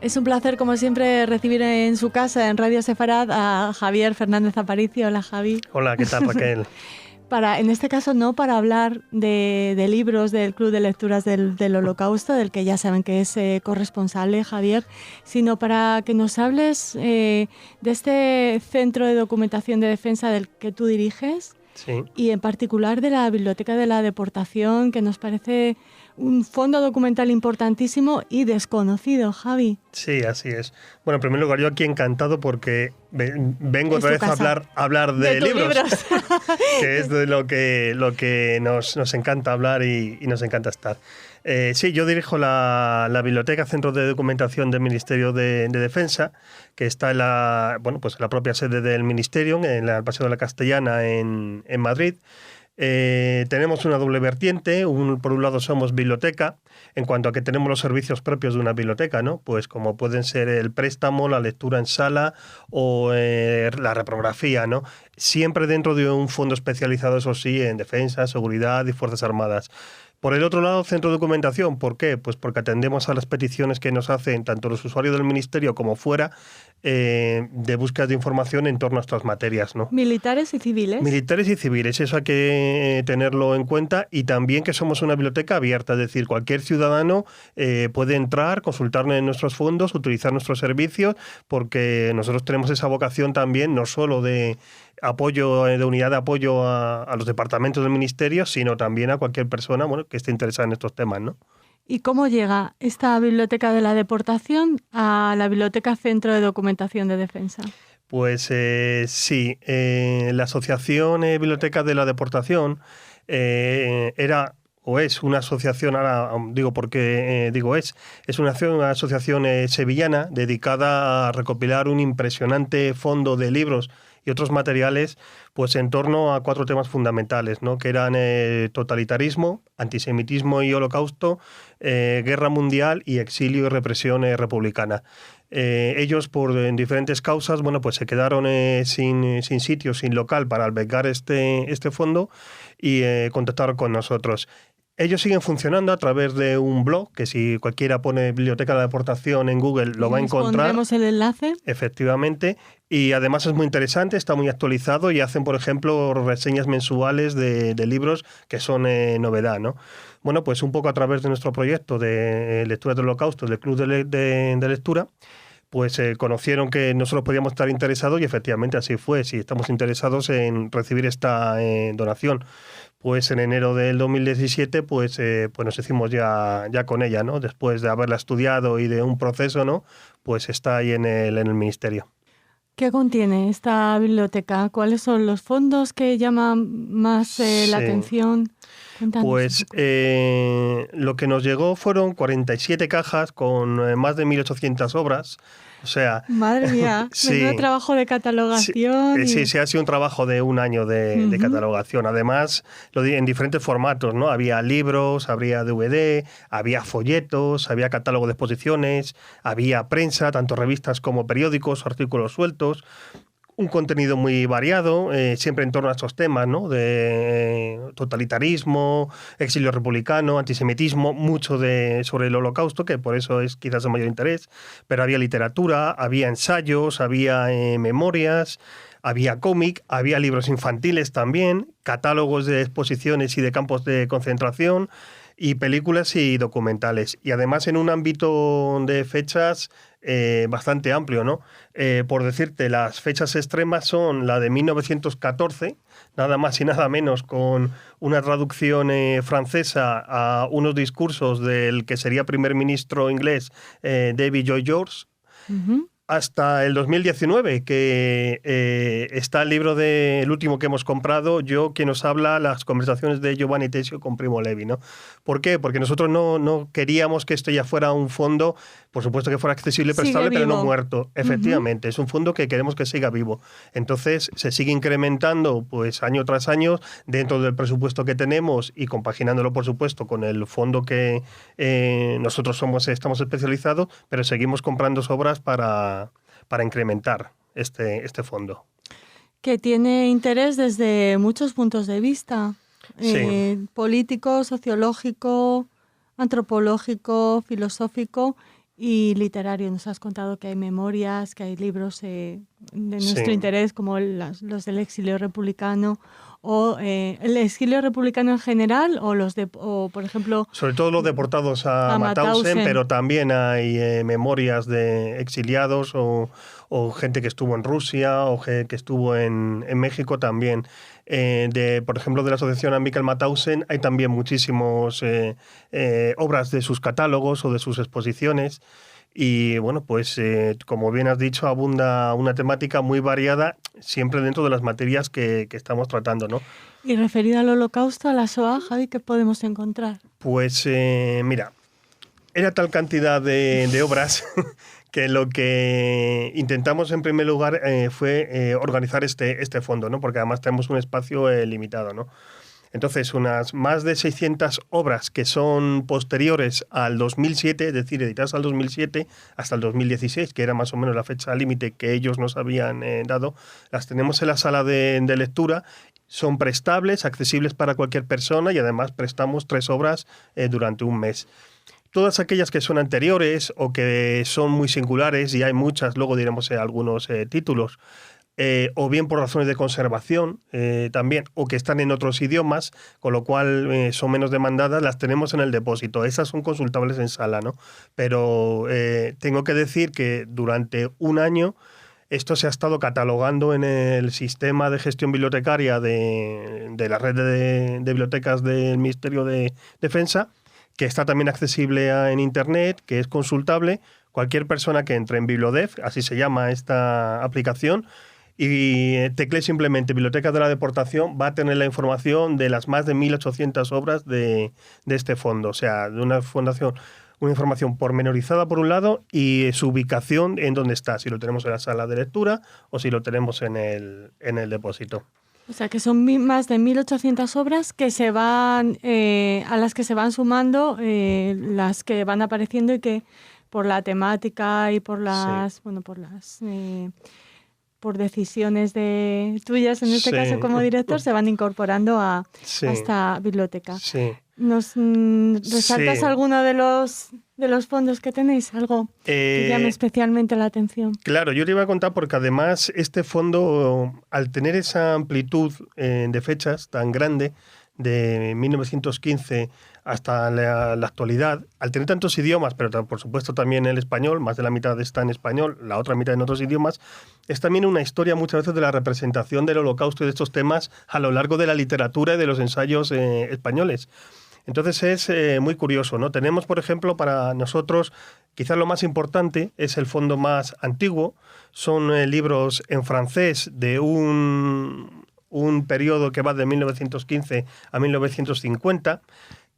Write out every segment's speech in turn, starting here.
Es un placer, como siempre, recibir en su casa, en Radio Sefarad, a Javier Fernández Aparicio. Hola, Javi. Hola, ¿qué tal, Raquel? En este caso, no para hablar de libros del Club de Lecturas del Holocausto, del que ya saben que es corresponsable, Javier, sino para que nos hables de este centro de documentación de defensa del que tú diriges. Sí. Y en particular de la Biblioteca de la Deportación, que nos parece un fondo documental importantísimo y desconocido, Javi. Sí, así es. Bueno, en primer lugar, yo aquí encantado porque vengo otra vez a hablar de libros. Que es de lo que nos encanta hablar y nos encanta estar. Sí, yo dirijo la Biblioteca Centro de Documentación del Ministerio de Defensa, que está en la propia sede del Ministerio, en el Paseo de la Castellana, en Madrid. Tenemos una doble vertiente. Por un lado somos biblioteca, en cuanto a que tenemos los servicios propios de una biblioteca, ¿no? Pues como pueden ser el préstamo, la lectura en sala o la reprografía, ¿no? Siempre dentro de un fondo especializado, eso sí, en defensa, seguridad y Fuerzas Armadas. Por el otro lado, centro de documentación. ¿Por qué? Pues porque atendemos a las peticiones que nos hacen tanto los usuarios del Ministerio como fuera de búsqueda de información en torno a estas materias, ¿no? ¿Militares y civiles? Militares y civiles, eso hay que tenerlo en cuenta. Y también que somos una biblioteca abierta, es decir, cualquier ciudadano puede entrar, consultar en nuestros fondos, utilizar nuestros servicios, porque nosotros tenemos esa vocación también, no solo de apoyo, de unidad de apoyo a los departamentos del Ministerio, sino también a cualquier persona, bueno, que esté interesada en estos temas, ¿no? ¿Y cómo llega esta Biblioteca de la Deportación a la Biblioteca Centro de Documentación de Defensa? Pues sí, la Asociación Biblioteca de la Deportación era o es una asociación, ahora digo porque es una asociación sevillana dedicada a recopilar un impresionante fondo de libros y otros materiales, pues en torno a 4 temas fundamentales, ¿no? Que eran totalitarismo, antisemitismo y holocausto, guerra mundial y exilio y represión republicana. Ellos, en diferentes causas, bueno, pues se quedaron sin sitio, sin local para albergar este fondo y contactaron con nosotros. Ellos siguen funcionando a través de un blog, que si cualquiera pone Biblioteca de la Deportación en Google lo va a encontrar. ¿Pondremos el enlace? Efectivamente. Y además es muy interesante, está muy actualizado y hacen, por ejemplo, reseñas mensuales de libros que son novedad, ¿no? Bueno, pues un poco a través de nuestro proyecto de lectura del Holocausto, del Club de Lectura, pues conocieron que nosotros podíamos estar interesados y efectivamente así fue. Si estamos interesados en recibir esta donación. Pues en enero del 2017 pues nos hicimos ya con ella, ¿no? Después de haberla estudiado y de un proceso, ¿no? Pues está ahí en el Ministerio. ¿Qué contiene esta biblioteca? ¿Cuáles son los fondos que llaman más la atención? Cuéntanos. Pues lo que nos llegó fueron 47 cajas con más de 1.800 obras. O sea, madre mía, sí, menudo trabajo de catalogación. Sí, ha sido un trabajo de un año de catalogación. Además, en diferentes formatos, ¿no? Había libros, había DVD, había folletos, había catálogo de exposiciones, había prensa, tanto revistas como periódicos, artículos sueltos. Un contenido muy variado, siempre en torno a estos temas, ¿no? De totalitarismo, exilio republicano, antisemitismo, mucho sobre el Holocausto, que por eso es quizás de mayor interés, pero había literatura, había ensayos, había memorias, había cómic, había libros infantiles también, catálogos de exposiciones y de campos de concentración, y películas y documentales. Y además en un ámbito de fechas bastante amplio, ¿no? Por decirte, las fechas extremas son la de 1914, nada más y nada menos, con una traducción francesa a unos discursos del que sería primer ministro inglés, David Lloyd George, hasta el 2019, que está el libro el último que hemos comprado, Yo, quien os habla, las conversaciones de Giovanni Tessio con Primo Levi, ¿no? ¿Por qué? Porque nosotros no queríamos que esto ya fuera un fondo, por supuesto que fuera accesible, prestable, pero no muerto. Efectivamente, es un fondo que queremos que siga vivo. Entonces, se sigue incrementando pues año tras año dentro del presupuesto que tenemos y compaginándolo, por supuesto, con el fondo que nosotros estamos especializados, pero seguimos comprando obras para incrementar este fondo. Que tiene interés desde muchos puntos de vista, político, sociológico, antropológico, filosófico, y literario. Nos has contado que hay memorias, que hay libros de nuestro Sí. interés, como los del exilio republicano, o el exilio republicano en general, o por ejemplo, Sobre todo los deportados a a Mauthausen, Mauthausen. pero también hay memorias de exiliados o gente que estuvo en Rusia o que estuvo en México también. Por ejemplo, de la Asociación Michael Mauthausen hay también muchísimos obras de sus catálogos o de sus exposiciones. Y bueno, pues como bien has dicho, abunda una temática muy variada, siempre dentro de las materias que estamos tratando, ¿no? Y referido al Holocausto, a la Shoah, Javi, ¿qué podemos encontrar? Pues mira, era tal cantidad de obras que lo que intentamos en primer lugar fue organizar este fondo, ¿no? Porque además tenemos un espacio limitado, ¿no? Entonces, unas más de 600 obras que son posteriores al 2007, es decir, editadas al 2007 hasta el 2016, que era más o menos la fecha límite que ellos nos habían dado, las tenemos en la sala de lectura. Son prestables, accesibles para cualquier persona y además prestamos 3 obras durante un mes. Todas aquellas que son anteriores o que son muy singulares, y hay muchas, luego diremos algunos títulos, o bien por razones de conservación también, o que están en otros idiomas, con lo cual son menos demandadas, las tenemos en el depósito. Esas son consultables en sala, ¿no? Pero tengo que decir que durante un año esto se ha estado catalogando en el sistema de gestión bibliotecaria de la red de bibliotecas del Ministerio de Defensa, que está también accesible en Internet, que es consultable. Cualquier persona que entre en Bibliodef, así se llama esta aplicación, y teclee simplemente Bibliotecas de la Deportación, va a tener la información de las más de 1.800 obras de este fondo. O sea, de una información pormenorizada por un lado y su ubicación en dónde está, si lo tenemos en la sala de lectura o si lo tenemos en el depósito. O sea, que son más de 1.800 obras que se van, a las que se van sumando las que van apareciendo y que por la temática y por las, por decisiones tuyas, en este caso como director, se van incorporando a esta biblioteca. Sí. ¿Nos resaltas alguno de los fondos que tenéis? ¿Algo que llame especialmente la atención? Claro, yo te iba a contar porque además este fondo, al tener esa amplitud de fechas tan grande, de 1915 hasta la actualidad, al tener tantos idiomas, pero por supuesto también el español, más de la mitad está en español, la otra mitad en otros idiomas, es también una historia muchas veces de la representación del Holocausto y de estos temas a lo largo de la literatura y de los ensayos españoles. Entonces es muy curioso, ¿no? Tenemos, por ejemplo, para nosotros, quizás lo más importante es el fondo más antiguo. Son libros en francés de un periodo que va de 1915 a 1950,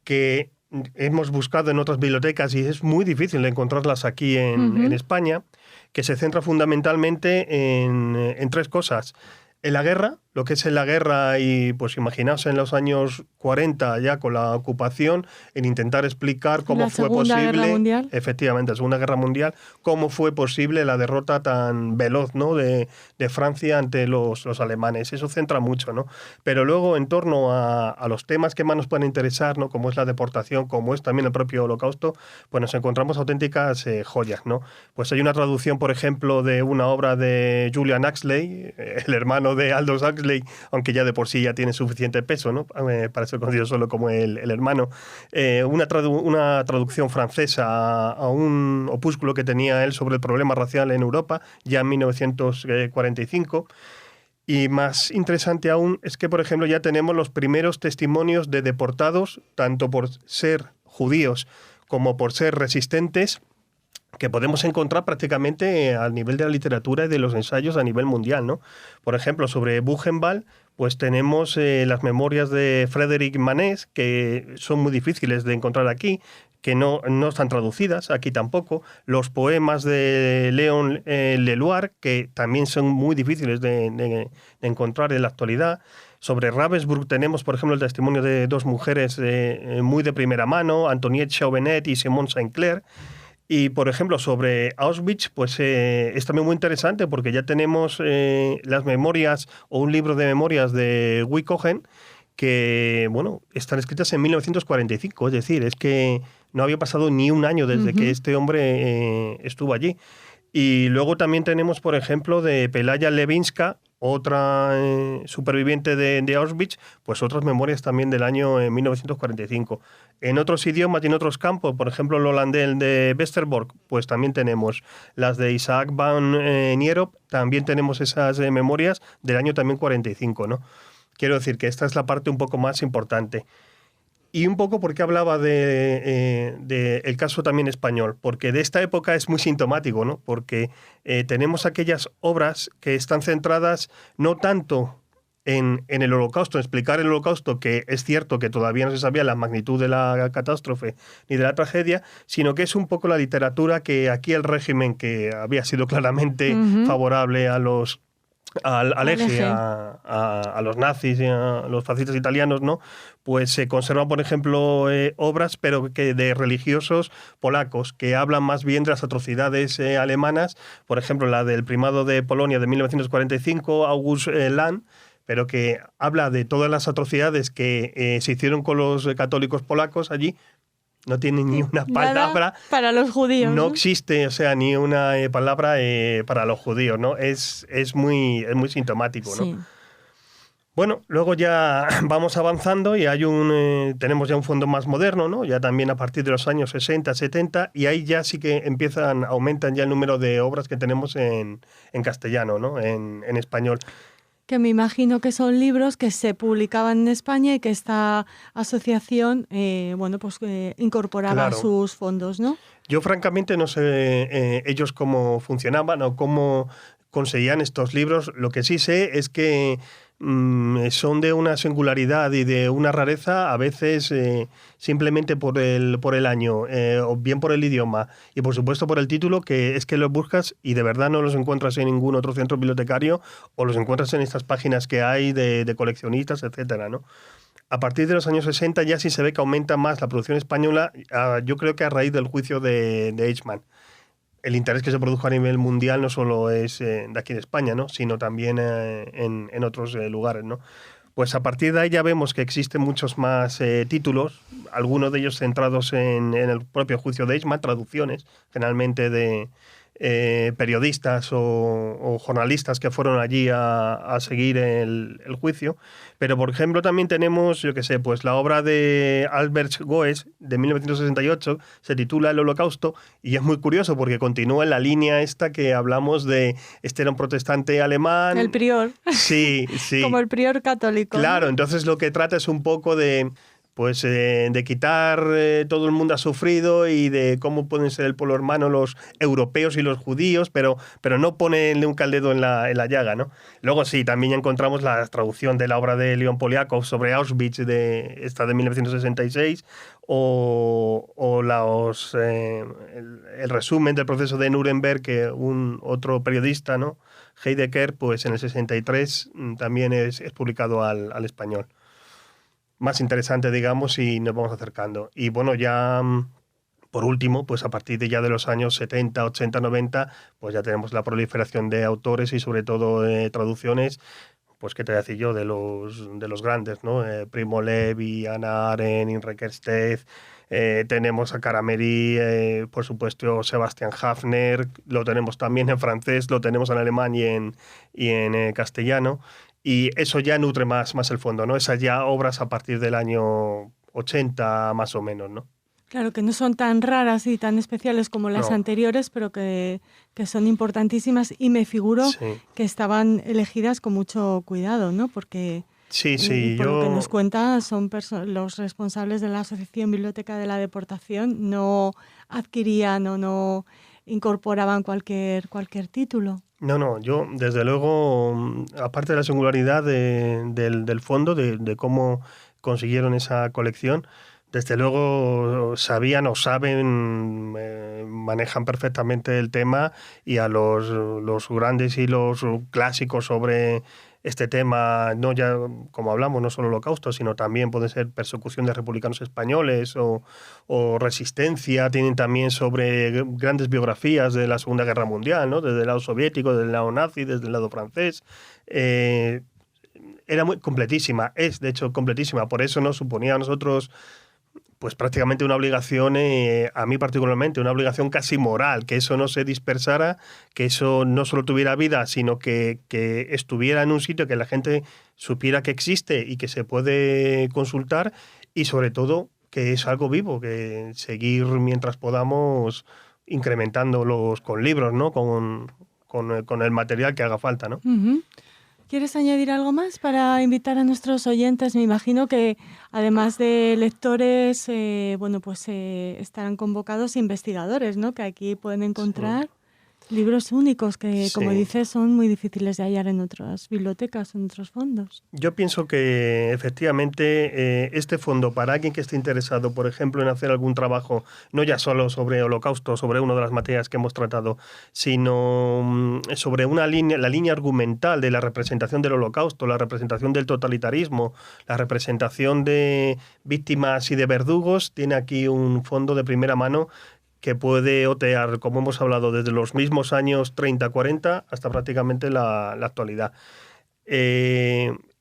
que hemos buscado en otras bibliotecas y es muy difícil encontrarlas aquí en España, que se centra fundamentalmente en 3 cosas. En la guerra, lo que es en la guerra y pues imaginaos en los años 40 ya con la ocupación, en intentar explicar cómo fue posible, la Segunda Guerra Mundial. Efectivamente, la Segunda Guerra Mundial, cómo fue posible la derrota tan veloz, ¿no? de Francia ante los alemanes. Eso centra mucho, ¿no? Pero luego en torno a los temas que más nos pueden interesar, ¿no? Como es la deportación, como es también el propio Holocausto, pues nos encontramos auténticas joyas, ¿no? Pues hay una traducción, por ejemplo, de una obra de Julian Huxley, el hermano de Aldous Huxley, aunque ya de por sí ya tiene suficiente peso, ¿no? Para ser conocido solo como el hermano. Una traducción francesa a un opúsculo que tenía él sobre el problema racial en Europa, ya en 1945. Y más interesante aún es que, por ejemplo, ya tenemos los primeros testimonios de deportados, tanto por ser judíos como por ser resistentes, que podemos encontrar prácticamente al nivel de la literatura y de los ensayos a nivel mundial, ¿no? Por ejemplo, sobre Buchenwald, pues tenemos las memorias de Frédéric Manès, que son muy difíciles de encontrar aquí, que no están traducidas, aquí tampoco. Los poemas de Léon Leloir, que también son muy difíciles de encontrar en la actualidad. Sobre Ravensbrück tenemos, por ejemplo, el testimonio de 2 mujeres muy de primera mano, Antoniette Chauvenet y Simone Saint-Clair. Y, por ejemplo, sobre Auschwitz, pues es también muy interesante porque ya tenemos las memorias o un libro de memorias de Guy Cohen que, bueno, están escritas en 1945. Es decir, es que no había pasado ni un año desde que este hombre estuvo allí. Y luego también tenemos, por ejemplo, de Pelaya Levinska, otra superviviente de Auschwitz, pues otras memorias también del año 1945. En otros idiomas y en otros campos, por ejemplo, el holandés de Westerbork, pues también tenemos las de Isaac van Nierop, también tenemos esas memorias del año también 45, ¿no? Quiero decir que esta es la parte un poco más importante. Y un poco porque hablaba de el caso también español, porque de esta época es muy sintomático, ¿no? Porque tenemos aquellas obras que están centradas no tanto en el Holocausto, en explicar el Holocausto, que es cierto que todavía no se sabía la magnitud de la catástrofe ni de la tragedia, sino que es un poco la literatura que aquí el régimen, que había sido claramente favorable a los al eje, a los nazis y a los fascistas italianos, ¿no? Pues se conservan, por ejemplo, obras, pero que de religiosos polacos, que hablan más bien de las atrocidades alemanas, por ejemplo, la del primado de Polonia de 1945, August Lahn, pero que habla de todas las atrocidades que se hicieron con los católicos polacos allí. No tiene ni una palabra para los judíos. No existe, o sea, ni una palabra para los judíos, ¿no? Es muy sintomático, ¿no? Sí. Bueno, luego ya vamos avanzando y tenemos ya un fondo más moderno, ¿no? Ya también a partir de los años 60, 70, y ahí ya sí que aumentan ya el número de obras que tenemos en castellano, ¿no? En español. Que me imagino que son libros que se publicaban en España y que esta asociación incorporaba sus fondos, ¿no? Yo francamente no sé ellos cómo funcionaban o cómo conseguían estos libros. Lo que sí sé es que son de una singularidad y de una rareza, a veces simplemente por el año, o bien por el idioma y por supuesto por el título, que es que los buscas y de verdad no los encuentras en ningún otro centro bibliotecario, o los encuentras en estas páginas que hay de coleccionistas, etcétera, ¿no? A partir de los años 60 ya sí se ve que aumenta más la producción española, yo creo que a raíz del juicio de Eichmann. El interés que se produjo a nivel mundial no solo es de aquí en España, ¿no? Sino también en otros lugares, ¿no? Pues a partir de ahí ya vemos que existen muchos más títulos, algunos de ellos centrados en el propio juicio de Eichmann, traducciones generalmente de periodistas o jornalistas que fueron allí a seguir el juicio. Pero, por ejemplo, también tenemos, yo qué sé, pues la obra de Albert Goes de 1968, se titula El Holocausto, y es muy curioso porque continúa en la línea esta que hablamos de, este era un protestante alemán. El prior. Sí, sí. Como el prior católico. Claro, ¿no? Entonces lo que trata es un poco de quitar todo el mundo ha sufrido y de cómo pueden ser el pueblo hermano los europeos y los judíos, pero no ponerle un caldedo en la llaga, ¿no? Luego sí, también encontramos la traducción de la obra de León Poliakov sobre Auschwitz, de 1966, o el resumen del proceso de Nuremberg que otro periodista, ¿no? Heidegger, pues en el 63 también es publicado al español. Más interesante, digamos, y nos vamos acercando. Y bueno, ya por último, pues a partir de los años 70, 80, 90, pues ya tenemos la proliferación de autores y sobre todo traducciones, pues qué te voy a decir yo, de los grandes, ¿no? Primo Levi, Hannah Arendt, Imre Kertész, tenemos a Caraméry, por supuesto Sebastian Haffner, lo tenemos también en francés, lo tenemos en alemán y en castellano. Y eso ya nutre más el fondo, ¿no? Esas ya obras a partir del año 80 más o menos, ¿no? Claro, que no son tan raras y tan especiales como las anteriores, pero que son importantísimas, y me figuro que estaban elegidas con mucho cuidado, ¿no? Porque por lo que nos cuenta, son los responsables de la Asociación Biblioteca de la Deportación no adquirían o no incorporaban cualquier título. No, yo desde luego, aparte de la singularidad del fondo, de cómo consiguieron esa colección, desde luego sabían o saben, manejan perfectamente el tema, y a los grandes y los clásicos sobre este tema, no ya como hablamos, no solo Holocausto, sino también puede ser persecución de republicanos españoles o resistencia, tienen también sobre grandes biografías de la Segunda Guerra Mundial, ¿no? Desde el lado soviético, desde el lado nazi, desde el lado francés. Era muy completísima, es de hecho completísima, por eso nos suponía a nosotros pues prácticamente una obligación, a mí particularmente, una obligación casi moral, que eso no se dispersara, que eso no solo tuviera vida, sino que estuviera en un sitio que la gente supiera que existe y que se puede consultar, y sobre todo que es algo vivo, que seguir mientras podamos incrementándolos con libros, ¿no? Con el material que haga falta, ¿no? Uh-huh. ¿Quieres añadir algo más para invitar a nuestros oyentes? Me imagino que además de lectores, estarán convocados investigadores, ¿no? Que aquí pueden encontrar libros únicos que, como dices, son muy difíciles de hallar en otras bibliotecas, en otros fondos. Yo pienso que efectivamente este fondo, para alguien que esté interesado, por ejemplo, en hacer algún trabajo, no ya solo sobre Holocausto, sobre una de las materias que hemos tratado, sino sobre la línea argumental de la representación del Holocausto, la representación del totalitarismo, la representación de víctimas y de verdugos, tiene aquí un fondo de primera mano que puede otear, como hemos hablado, desde los mismos años 30-40 hasta prácticamente la actualidad.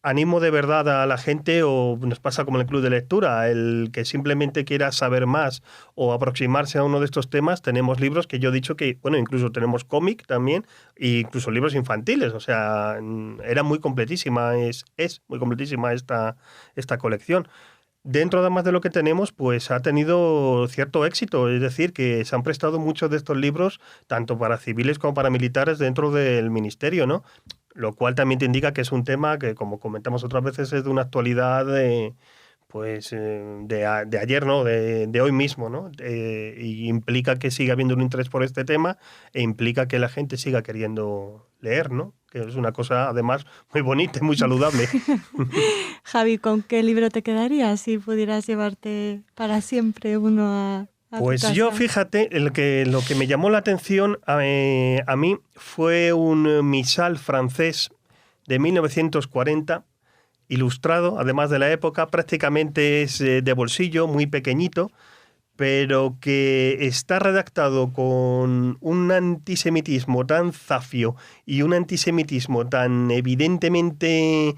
Animo de verdad a la gente, o nos pasa como en el club de lectura, el que simplemente quiera saber más o aproximarse a uno de estos temas, tenemos libros que yo he dicho que, bueno, incluso tenemos cómic también, e incluso libros infantiles, o sea, era muy completísima, es muy completísima esta colección. Dentro además de lo que tenemos, pues ha tenido cierto éxito, es decir, que se han prestado muchos de estos libros, tanto para civiles como para militares, dentro del ministerio, ¿no? Lo cual también te indica que es un tema que, como comentamos otras veces, es de una actualidad de ayer, ¿no? De hoy mismo, ¿no? Y implica que siga habiendo un interés por este tema, e implica que la gente siga queriendo leer, ¿no? Que es una cosa, además, muy bonita y muy saludable. Javi, ¿con qué libro te quedarías si pudieras llevarte para siempre uno a pues tu casa? yo, fíjate, lo que me llamó la atención a mí fue un misal francés de 1940, ilustrado, además de la época, prácticamente es de bolsillo, muy pequeñito, pero que está redactado con un antisemitismo tan zafio y un antisemitismo tan evidentemente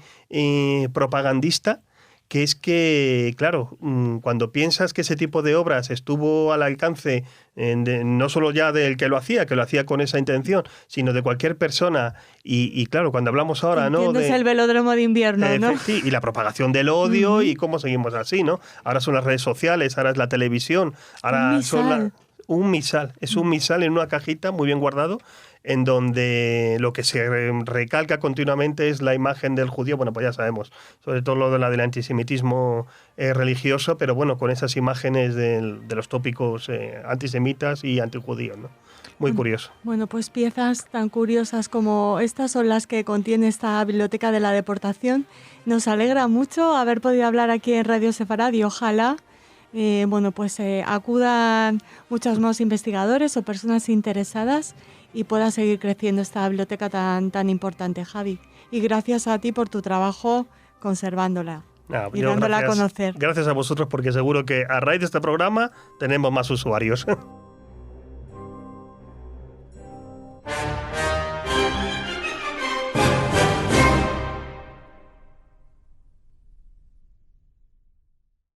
propagandista, que es que, claro, cuando piensas que ese tipo de obras estuvo al alcance no solo ya del que lo hacía con esa intención, sino de cualquier persona, y claro, cuando hablamos ahora, ¿no? Es el velódromo de invierno, ¿no? Sí, y la propagación del odio, y cómo seguimos así, ¿no? Ahora son las redes sociales, ahora es la televisión, ahora un misal, es un misal en una cajita muy bien guardado, en donde lo que se recalca continuamente es la imagen del judío, bueno, pues ya sabemos, sobre todo lo del antisemitismo religioso, pero bueno, con esas imágenes de los tópicos antisemitas y antijudíos, ¿no? Muy curioso. Bueno, pues piezas tan curiosas como estas son las que contiene esta Biblioteca de la Deportación. Nos alegra mucho haber podido hablar aquí en Radio Sefarad y ojalá acudan muchos más investigadores o personas interesadas y pueda seguir creciendo esta biblioteca tan importante, Javi. Y gracias a ti por tu trabajo conservándola y dándola a conocer. Gracias a vosotros, porque seguro que a raíz de este programa tenemos más usuarios.